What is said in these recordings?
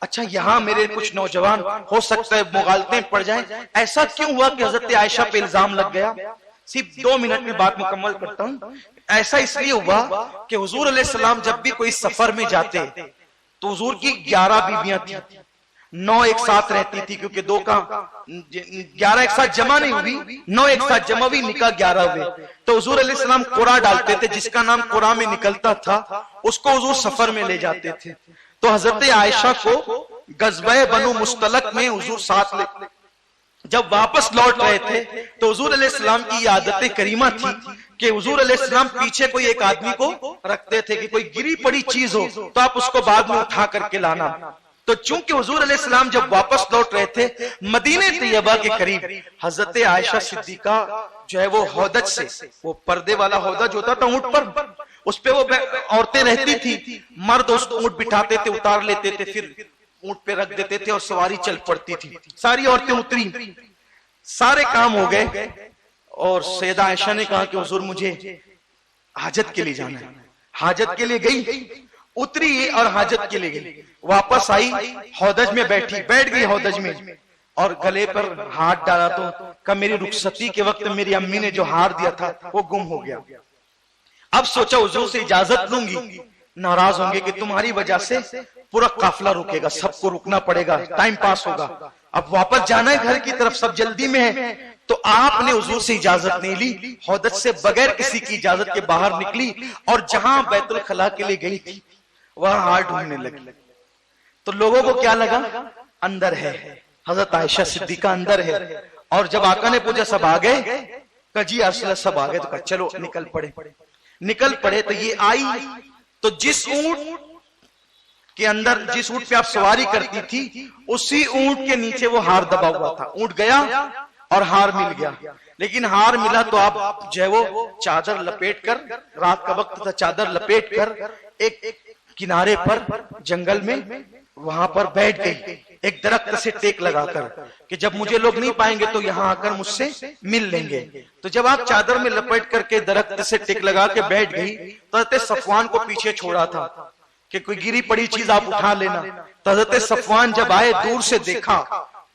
اچھا یہاں میرے کچھ نوجوان ہو سکتا ہے مغالطیں پڑ جائیں، ایسا کیوں ہوا کہ حضرت عائشہ پہ الزام لگ گیا؟ صرف 2 منٹ میں بات مکمل کرتا ہوں۔ ایسا اس لیے ہوا کہ حضور علیہ السلام جب بھی کوئی سفر میں جاتے تو حضور کی 11 بیویاں تھیں، 9 ایک ساتھ رہتی تھی، کیونکہ 2 کا 11 ایک ساتھ جمع نہیں ہوئی، 9 ایک ساتھ جمع ہوئی، نکاح 11 ہوئے۔ تو حضور علیہ السلام قرعہ ڈالتے تھے، جس کا نام قرعہ میں نکلتا تھا اس کو حضور سفر میں لے جاتے تھے۔ تو حضرت عائشہ کو غزوہ بنو مستلق میں حضور ساتھ لے جب واپس لوٹ رہے تھے تو حضور علیہ السلام کی یہ عادت کریمہ تھی کہ حضور علیہ السلام پیچھے کوئی ایک آدمی کو رکھتے تھے کہ کوئی گری پڑی چیز ہو تو آپ اس کو بعد میں اٹھا کر کے لانا۔ تو چونکہ حضور علیہ السلام جب واپس لوٹ رہے تھے مدینہ طیبہ کے قریب، حضرت عائشہ صدیقہ جو ہے وہ ہودج سے، وہ پردے والا ہودج ہوتا تھا اونٹ پر، اس پہ وہ عورتیں رہتی تھی، مرد اس اونٹ بٹھاتے تھے، اتار لیتے تھے، پھر اونٹ پہ رکھ دیتے تھے اور سواری چل پڑتی تھی۔ ساری عورتیں اتری، سارے کام ہو گئے اور سیدہ عائشہ نے کہا کہ حضور مجھے حاجت کے لیے جانا ہے۔ حاجت کے لیے گئی، اتری اور حاجت کے لیے گئی، واپس آئی، ہودج میں بیٹھ گئی ہودج میں، اور گلے پر ہاتھ ڈالا تو کہ میری رخصتی کے وقت میری امی نے جو ہار دیا تھا وہ گم ہو گیا۔ اب سوچا حضور سے اجازت لوں گی، ناراض ہوں گے کہ تمہاری وجہ سے پورا قافلہ رکے گا، سب کو رکنا پڑے گا، ٹائم پاس ہوگا، اب واپس جانا ہے گھر کی طرف، سب جلدی میں ہے۔ تو آپ نے حضور سے اجازت نہیں لی، ہودج سے بغیر کسی کی اجازت کے باہر نکلی اور جہاں بیت الخلاء کے لیے گئی تھی وہاں ہار ڈھونڈنے لگی۔ تو لوگوں کو کیا لگا؟ اندر ہے، حضرت عائشہ صدیقہ اندر ہے۔ اور جب آقا نے پوچھا سب آ گئے؟ کہا جی یا رسول اللہ سب آ گئے۔ تو کہا چلو نکل پڑے۔ تو یہ آئی تو جس اونٹ کے اندر، جس اونٹ پہ آپ سواری کرتی تھی، اسی اونٹ کے نیچے وہ ہار دبا ہوا تھا۔ اونٹ گیا اور ہار مل گیا، لیکن ہار ملا تو آپ جو ہے وہ چادر لپیٹ کر، رات کا وقت تھا، چادر لپیٹ کر ایک کنارے پر جنگل میں وہاں پر بیٹھ گئی، ایک درخت سے ٹیک لگا کر کہ جب مجھے لوگ نہیں پائیں گے تو یہاں آ کر مجھ سے مل لیں گے۔ تو جب آپ چادر میں لپیٹ کر کے درخت سے ٹیک لگا کے بیٹھ گئی تو حضرت صفوان کو پیچھے چھوڑا تھا کہ کوئی گری پڑی چیز آپ اٹھا لینا۔ تو حضرت صفوان جب آئے دور سے دیکھا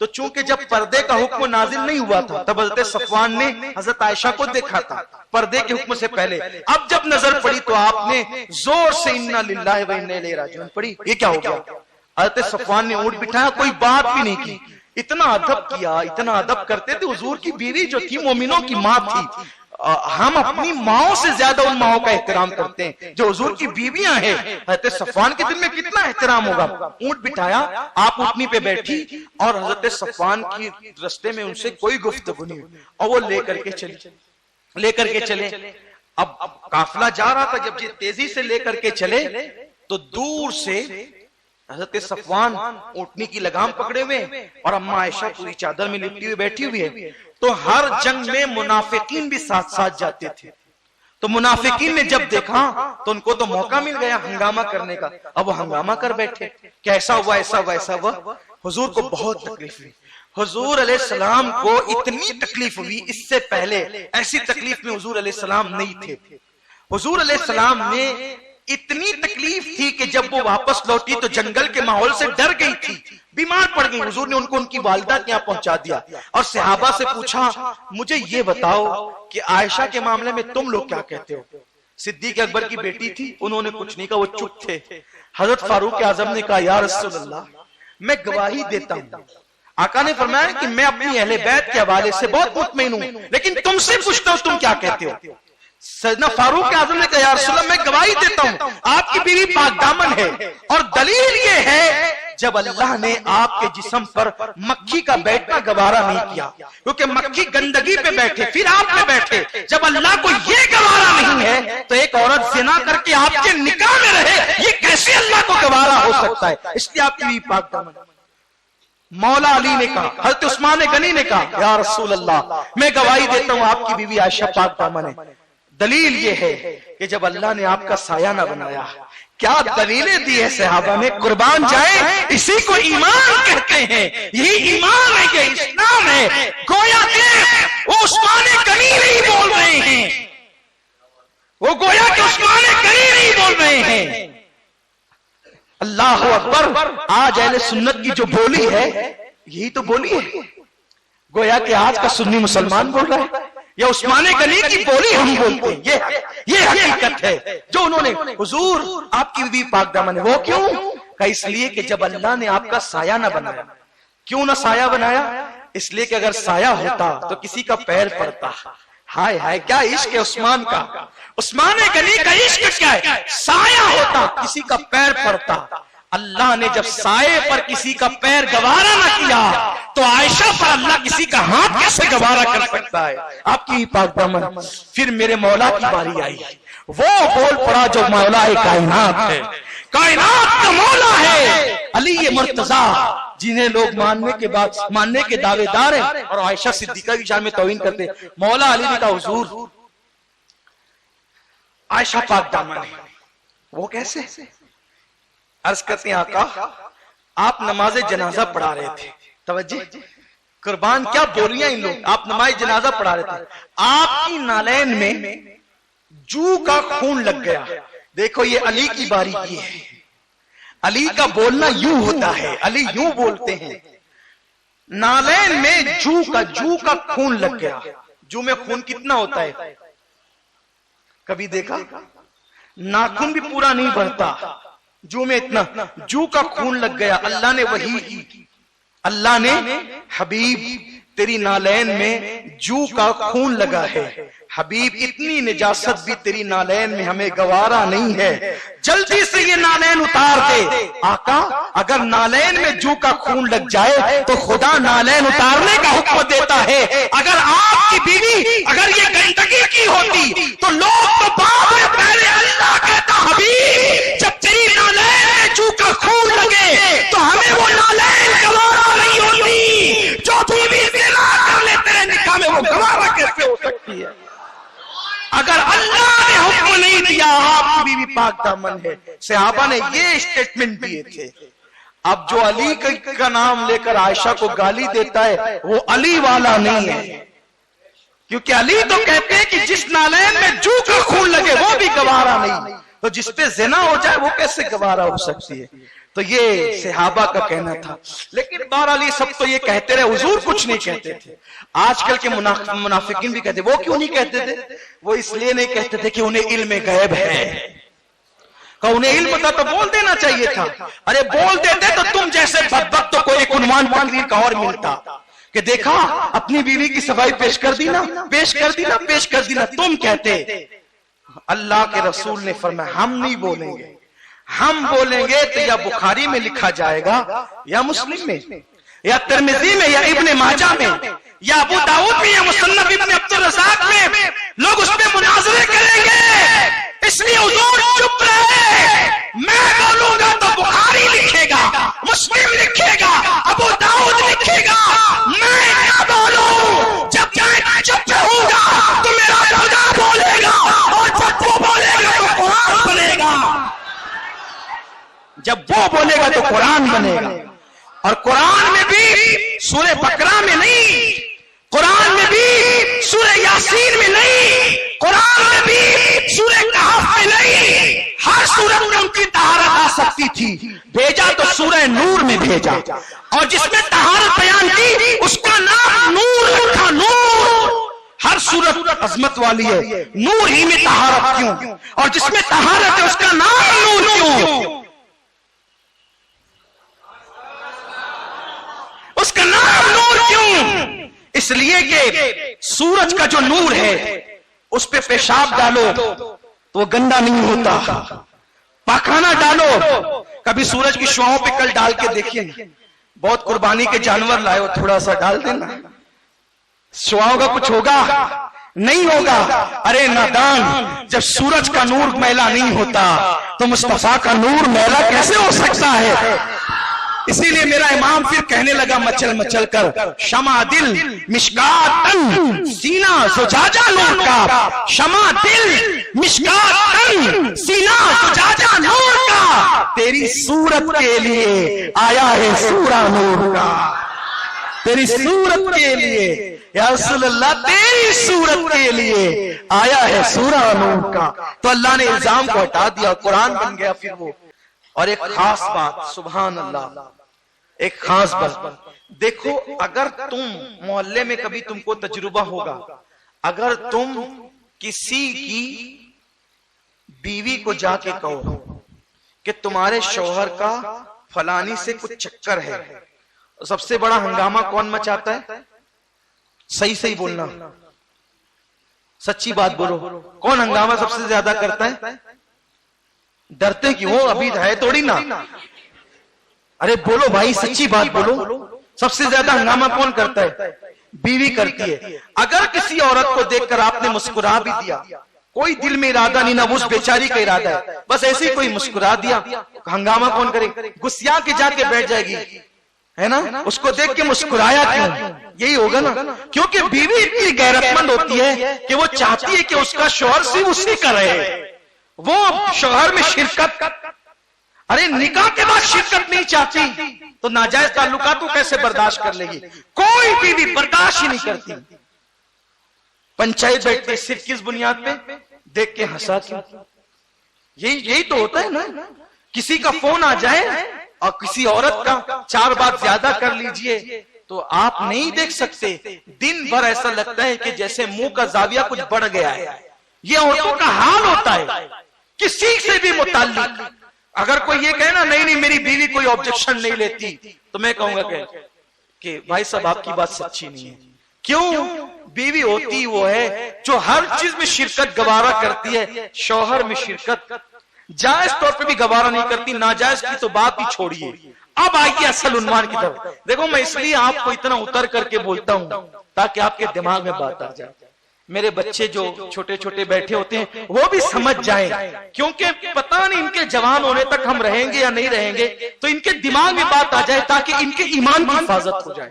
تو چونکہ جب پردے کا حکم نازل نہیں ہوا تھا تب حضرت صفوان نے حضرت عائشہ کو دیکھا تھا پردے کے حکم سے پہلے۔ اب جب نظر پڑی تو آپ نے زور سے انا للہ و انا الیہ راجعون پڑھی۔ یہ کیا ہو گیا؟ حضرت صفوان نے اونٹ بٹھایا، کوئی بات بھی نہیں کی، اتنا ادب کیا، اتنا ادب کرتے تھے۔ حضور کی بیوی جو تھی مومنوں کی ماں تھی، ہم اپنی ماؤں سے زیادہ ان ماؤں کا احترام کرتے ہیں جو حضور کی بیویاں ہیں۔ حضرت صفوان کے دل میں کتنا احترام ہوگا۔ اونٹ بٹھایا، آپ اونٹنی پہ بیٹھی اور حضرت صفوان کی رستے میں ان سے کوئی گفتگو نہیں ہوئی اور وہ لے کر کے چلے۔ اب قافلہ جا رہا تھا، جب تیزی سے لے کر کے چلے تو دور سے حضرت صفوان اونٹنی کی لگام پکڑے ہوئے اور اماں عائشہ پوری چادر میں لپٹی ہوئی بیٹھی ہوئی ہے۔ تو ہر جنگ میں منافقین بھی ساتھ ساتھ جاتے تھے، تو منافقین نے جب دیکھا تو ان کو تو موقع مل گیا ہنگامہ کرنے کا، اب وہ ہنگامہ کر بیٹھے کہ ایسا ہوا ایسا ہوا ایسا ہوا۔ حضور کو بہت تکلیف ہوئی، حضور علیہ السلام کو اتنی تکلیف ہوئی، اس سے پہلے ایسی تکلیف میں حضور علیہ السلام نہیں تھے۔ حضور علیہ السلام نے اتنی تکلیف تھی کہ جب وہ واپس لوٹی تو جنگل کے ماحول سے ڈر گئی تھی، بیمار پڑ گئی۔ حضور نے ان کو ان کی والدہ کے یہاں پہنچا دیا اور صحابہ سے پوچھا مجھے یہ بتاؤ کہ عائشہ کے معاملے میں تم لوگ کیا کہتے ہو؟ صدیق اکبر کی بیٹی تھی، انہوں نے کچھ نہیں کہا، وہ چپ تھے۔ حضرت فاروق اعظم نے کہا یا رسول اللہ میں گواہی دیتا ہوں۔ آقا نے فرمایا کہ میں اپنی اہل بیت کے حوالے سے بہت مطمئن ہوں، لیکن تم سے پوچھتا ہوں تم کیا کہتے ہو؟ سیدنا فاروق اعظم نے کہا یا رسول اللہ میں گواہی دیتا ہوں آپ کی بیوی پاک دامن ہے، اور دلیل یہ ہے جب اللہ نے آپ کے جسم پر مکھی کا بیٹھنا گوارا نہیں کیا، کیونکہ مکھی گندگی پہ بیٹھے پھر آپ پہ بیٹھے، جب اللہ کو یہ گوارا نہیں ہے تو ایک عورت زنا کر کے آپ کے نکاح میں رہے، یہ کیسے اللہ کو گوارا ہو سکتا ہے؟ اس لیے آپ کی بیوی پاک دامن۔ مولا علی نے کہا، حضرت عثمان غنی نے کہا یا رسول اللہ میں گواہی دیتا ہوں آپ کی بیوی عائشہ پاک دامن ہے۔ دلیل یہ ہے کہ جب اللہ نے آپ کا سایہ نہ بنایا، کیا دلیلیں دی ہے صحابہ نے، قربان جائے اسی کو ایمان کہتے ہیں، یہی ایمان ہے، یہ اسلام ہے۔ گویا کہ وہ عثمان غنی نہیں بول رہے ہیں، وہ گویا کہ عثمان غنی نہیں بول رہے ہیں، اللہ اکبر. آج اہل سنت کی جو بولی ہے یہی تو بولی ہے. گویا کہ آج کا سنی مسلمان بول رہا ہے یا عثمان غنی کی بولی ہم بولتے ہیں. یہ حقیقت ہے جو انہوں نے. حضور آپ کی بیوی پاک دامن ہے. وہ کیوں؟ کہ اس لیے کہ جب اللہ نے آپ کا سایہ نہ بنایا. کیوں نہ سایہ بنایا؟ اس لیے کہ اگر سایہ ہوتا تو کسی کا پیر پڑتا. ہائے ہائے کیا عشق ہے عثمان کا. عثمان غنی کا عشق کیا ہے؟ سایہ ہوتا کسی کا پیر پڑتا. اللہ نے جب سائے پر کسی کا پیر گوارا نہ کیا تو عائشہ پر اللہ کسی کا ہاتھ کیسے گوارا کر سکتا ہے؟ آپ کی پاک دامن. پھر میرے مولا کی باری آئی. وہ بول پڑا جو مولا کائنات ہے, کائنات کا مولا ہے, علی مرتضیٰ, جنہیں لوگ ماننے کے دعوے دار ہیں اور عائشہ صدیقہ کی شان میں توہین کرتے. مولا علی نے کہا حضور عائشہ پاک دامن ہے. وہ کیسے؟ عرض کرتے ہیں آقا آپ نماز جنازہ پڑھا رہے تھے. توجہ قربان کیا بولیاں ان لوگ. آپ نماز جنازہ پڑھا رہے تھے, آپ کی نالین میں جو کا خون لگ گیا. دیکھو یہ علی کی باری کی ہے. علی کا بولنا یوں ہوتا ہے, علی یوں بولتے ہیں. نالین میں جو کا خون لگ گیا. جو میں خون کتنا ہوتا ہے کبھی دیکھا؟ ناخن بھی پورا نہیں بھرتا. جو میں اتنا جو کا خون لگ گیا. اللہ نے وحی کی, اللہ نے حبیب تیری نالین میں جو کا خون لگا ہے. حبیب اتنی نجاست بھی تیری نالین میں ہمیں گوارا نہیں ہے, جلدی سے یہ نالین اتار دے. آقا اگر نالین میں جو کا خون لگ جائے تو خدا نالین اتارنے کا حکم دیتا ہے. اگر آپ کی بیوی اگر یہ گندگی کی ہوتی تو لوگ تو بعد میں پہلے اللہ کہتا حبیب جب تیری نالین میں جو کا خون لگے تو ہمیں وہ نالین گوارا نہیں ہوتی. جو بیوی زنا کر لے تیرے نکاح میں وہ گوارا کیسے ہو سکتی ہے؟ اگر اللہ نے حکم نہیں دیا آپ کی بیوی پاک دامن ہے. صحابہ نے یہ اسٹیٹمنٹ دیے تھے. اب جو علی کا نام لے کر عائشہ کو گالی دیتا ہے وہ علی والا نہیں ہے, کیونکہ علی تو کہتے ہیں کہ جس نالین میں جو کا خون لگے وہ بھی گوارا نہیں, تو جس پہ زنا ہو جائے وہ کیسے گوارا ہو سکتی ہے. تو یہ صحابہ کا کہنا تھا. لیکن بہرحال یہ سب تو یہ کہتے رہے, حضور کچھ نہیں کہتے تھے. آج کل کے منافقین بھی کہتے. وہ کیوں نہیں کہتے تھے؟ وہ اس لیے نہیں کہتے تھے کہ انہیں علم غیب ہے. کہ انہیں علم تھا تو بول دینا چاہیے تھا. ارے بول دیتے تو تم جیسے بدبخت کو ایک عنوان تقریر کا اور ملتا کہ دیکھا اپنی بیوی کی صفائی پیش کر دی نا, پیش کر دی نا, پیش کر دی نا. تم کہتے. اللہ کے رسول نے فرمایا ہم نہیں بولیں گے. ہم بولیں گے تو یا بخاری میں لکھا جائے گا یا مسلم میں یا ترمذی میں یا ابن ماجہ میں یا ابو داؤد میں یا مصنف ابن عبد الرزاق میں لوگ اس پہ مناظرے کریں گے. اس لیے حضور چپ رہے. میں بولوں گا تو بخاری لکھے گا, مسلم لکھے گا, ابو داؤد لکھے گا. میں کیا بولوں؟ جب میں چپ رہوں گا تو میرا خدا بولے گا, اور جب وہ بولے گا تو قرآن بنے گا. جب وہ بولے گا تو قرآن بنے گا. اور قرآن میں بھی سورہ بقرہ میں نہیں, قرآن میں بھی سورہ یاسین میں نہیں, قرآن میں بھی سورہ کہف میں نہیں. ہر سورت میں ان کی طہارت آ سکتی تھی. بھیجا تو سورہ نور میں بھیجا, اور جس میں طہارت بیان کی اس کا نام نور رکھا. نور. ہر سورت عظمت والی ہے, نور ہی میں طہارت کیوں؟ اور جس میں طہارت ہے اس کا نام نور کیوں؟ اس کا نام نور کیوں؟ اس لیے کہ سورج کا جو نور ہے اس پہ پیشاب ڈالو تو وہ گندا نہیں ہوتا. پاخانہ ڈالو. کبھی سورج کی شعاؤں پہ کل ڈال کے دیکھیے, بہت قربانی کے جانور لائے ہو, تھوڑا سا ڈال دینا, شعاؤں کا کچھ ہوگا؟ نہیں ہوگا. ارے نادان, جب سورج کا نور میلا نہیں ہوتا تو مصطفیٰ کا نور میلا کیسے ہو سکتا ہے؟ اسی لیے میرا امام پھر کہنے لگا مچل مچل کر, شمع دل مشکاتن سینہ زجاجہ نور کا. شمع دل مشکاتن سینہ زجاجہ نور کا. تیری صورت کے لیے آیا ہے سورہ نور کا. تیری صورت کے لیے یا رسول اللہ, تیری صورت کے لیے آیا ہے سورہ نور کا. تو اللہ نے الزام کو ہٹا دیا, قرآن بن گیا. پھر وہ اور ایک خاص بات، سبحان اللہ، ایک خاص بات دیکھو، اگر تم محلے میں کبھی تم کو تجربہ ہوگا، اگر تم کسی کی بیوی کو جا کے کہو کہ تمہارے شوہر کا فلانی سے کچھ چکر ہے، سب سے بڑا ہنگامہ کون مچاتا ہے؟ صحیح صحیح بولنا، سچی بات بولو، کون ہنگامہ سب سے زیادہ کرتا ہے؟ ڈرتے کیوں ہو؟ ابھی ہے توڑی نا، ارے بولو بھائی، سچی بات بولو، سب سے زیادہ ہنگامہ کون کرتا ہے؟ بیوی کرتی ہے۔ اگر کسی عورت کو دیکھ کر آپ نے مسکرا بھی دیا، کوئی دل میں ارادہ نہیں، نہ اس بیچاری کا ارادہ ہے، بس ایسے ہی کوئی مسکرا دیا، ہنگامہ کون کرے؟ گسیا کے جا کے بیٹھ جائے گی، ہے نا؟ اس کو دیکھ کے مسکرایا کیوں؟ یہی ہوگا نا، کیونکہ بیوی اتنی غیرت مند ہوتی ہے کہ وہ چاہتی ہے کہ اس کا شوہر صرف اسی کا رہے، وہ شوہر میں شرکت، ارے نکاح کے بعد شرکت نہیں چاہتی تو ناجائز تعلقات کو کیسے برداشت کر لے گی؟ کوئی بیوی برداشت ہی نہیں کرتی۔ پنچایت بیٹھتے صرف کس بنیاد پہ؟ دیکھ کے ہنسا کیوں؟ یہی تو ہوتا ہے نا، کسی کا فون آ جائے اور کسی عورت کا 4 بات زیادہ کر لیجئے تو آپ نہیں دیکھ سکتے، دن بھر ایسا لگتا ہے کہ جیسے منہ کا زاویہ کچھ بڑھ گیا ہے۔ یہ عورتوں کا حال ہوتا ہے کسی سے بھی متعلق۔ اگر کوئی یہ کہے نا نہیں میری بیوی کوئی آبجیکشن نہیں لیتی، تو میں کہوں گا کہ بھائی صاحب آپ کی بات سچی نہیں ہے۔ کیوں؟ بیوی ہوتی وہ ہے جو ہر چیز میں شرکت گوارا کرتی ہے، شوہر میں شرکت جائز طور پہ بھی گوارا نہیں کرتی، ناجائز کی تو بات ہی چھوڑیے۔ اب آئیے اصل عنوان کی طرف۔ دیکھو میں اس لیے آپ کو اتنا اتر کر کے بولتا ہوں تاکہ آپ کے دماغ میں بات آ جائے، میرے بچے جو چھوٹے چھوٹے بیٹھے ہوتے ہیں وہ بھی سمجھ جائیں، کیونکہ پتہ نہیں ان کے جوان ہونے تک ہم رہیں گے یا نہیں رہیں گے، تو ان کے دماغ میں بات آ جائے تاکہ ان کے ایمان کی حفاظت ہو جائے۔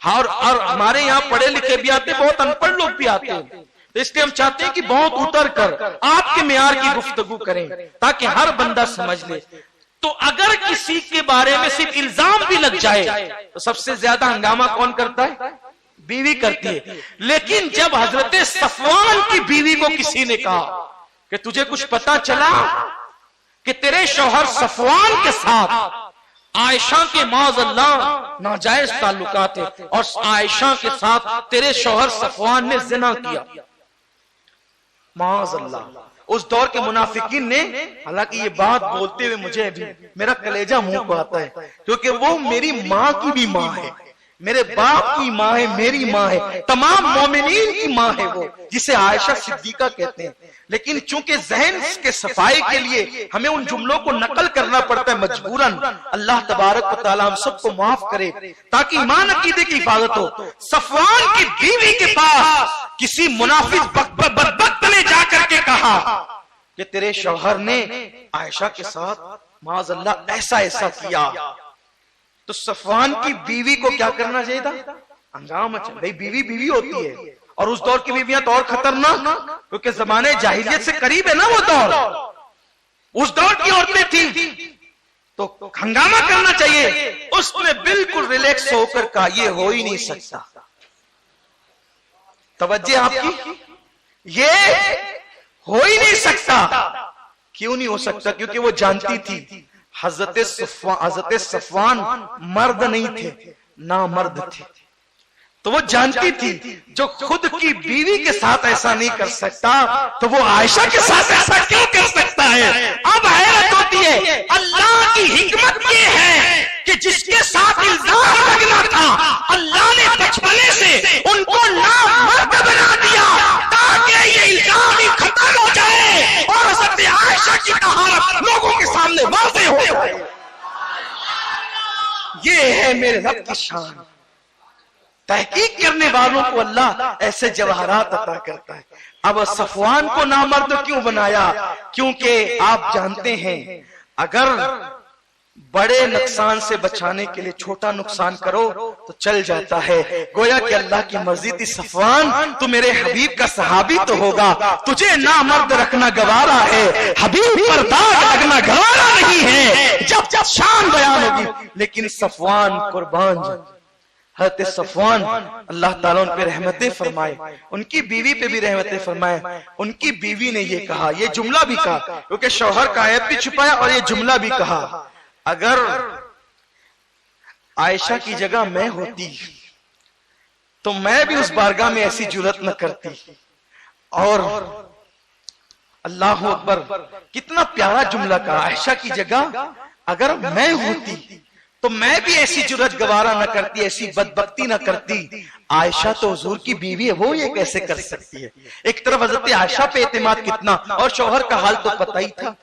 اور ہمارے یہاں پڑھے لکھے بھی آتے، بہت ان پڑھ لوگ بھی آتے ہیں، اس لیے ہم چاہتے ہیں کہ بہت اتر کر آپ کے معیار کی گفتگو کریں تاکہ ہر بندہ سمجھ لے۔ تو اگر کسی کے بارے میں صرف الزام بھی لگ جائے تو سب سے زیادہ ہنگامہ کون کرتا ہے؟ بیوی کرتی ہے۔ لیکن جب حضرت صفوان کی بیوی کو کسی نے کہا کہ تجھے کچھ پتا چلا کہ تیرے شوہر صفوان کے ساتھ عائشہ کے معاذ اللہ ناجائز تعلقات ہیں اور عائشہ کے ساتھ تیرے شوہر صفوان نے زنا کیا، معاذ اللہ، اس دور کے منافقین نے، حالانکہ یہ بات بولتے ہوئے مجھے بھی میرا کلیجہ منہ کو آتا ہے، کیونکہ وہ میری ماں کی بھی ماں ہے، میرے باپ کی ماں ہے، میری ماں ہے، تمام مومنین کی ماں ہے وہ، جسے عائشہ صدیقہ کہتے ہیں۔ لیکن چونکہ ذہن کے صفائی کے لیے ہمیں ان جملوں کو نقل کرنا پڑتا ہے مجبوراً، اللہ تبارک و تعالی ہم سب کو معاف کرے تاکہ ایمان عقیدے کی حفاظت ہو۔ صفوان کی بیوی کے پاس کسی منافق بدبخت نے جا کر کے کہا کہ تیرے شوہر نے عائشہ کے ساتھ معاذ اللہ ایسا ایسا کیا، تو صفوان کی بیوی کو کیا کرنا چاہیے تھا؟ ہنگامہ چاہیے، بھئی بیوی بیوی ہوتی ہے، اور اس دور کی بیویاں تو اور خطرناک، کیونکہ زمانے جاہلیت سے قریب ہے نا وہ دور، اس دور کی عورتیں تھیں، تو ہنگامہ کرنا چاہیے۔ اس نے بالکل ریلیکس ہو کر کہا یہ ہو ہی نہیں سکتا۔ توجہ آپ کی، یہ ہو ہی نہیں سکتا۔ کیوں نہیں ہو سکتا؟ کیونکہ وہ جانتی تھی حضرت صفوان مرد نہیں تھے، نامرد تھے، تو وہ جانتی تھی جو خود کی بیوی کے ساتھ ایسا نہیں کر سکتا تو وہ عائشہ کے ساتھ ایسا کیوں کر سکتا ہے؟ اب حیرت ہوتی ہے، اللہ کی حکمت یہ ہے کہ جس کے ساتھ الزام لگنا تھا اللہ نے بچپنے سے ان کو نامرد بنا دیا تاکہ یہ الزام ہی ختم ہو جائے اور حضرت عائشہ کی طہارت لوگوں کے سامنے واضح ہو جائے۔ یہ ہے میرے رب کی شان۔ تحقیق کرنے والوں کو اللہ ایسے جواہرات عطا کرتا ہے۔ اب صفوان کو نامرد کیوں بنایا؟ کیونکہ آپ جانتے ہیں اگر بڑے نقصان سے بچانے کے لیے چھوٹا نقصان کرو تو چل جاتا ہے۔ گویا کہ اللہ کی مرضی تھی صفوان تو میرے حبیب کا صحابی تو ہوگا، تجھے نامرد رکھنا گوارا ہے، حبیب پر داغ لگنا گوارا نہیں ہے، جب شان بیان ہوگی۔ لیکن صفوان قربان جائے، حضرت صفوان اللہ تعالیٰ ان پہ رحمتیں فرمائے، ان کی بیوی پہ بھی رحمتیں فرمائے، ان کی بیوی نے یہ کہا، یہ جملہ بھی کہا، کیونکہ شوہر کا عیب بھی چھپایا اور یہ جملہ بھی کہا، اگر عائشہ کی جگہ میں ہوتی تو میں بھی اس بارگاہ میں ایسی جرات نہ کرتی. اور اللہ اکبر، کتنا پیارا جملہ کہا، عائشہ کی جگہ اگر میں ہوتی تو میں بھی ایسی جرات گوارا نہ کرتی، ایسی بدبختی نہ کرتی. عائشہ تو حضور کی بیوی ہے، وہ یہ کیسے کر سکتی ہے؟ ایک طرف حضرت عائشہ پہ اعتماد کتنا، اور شوہر کا حال تو پتہ ہی تھا.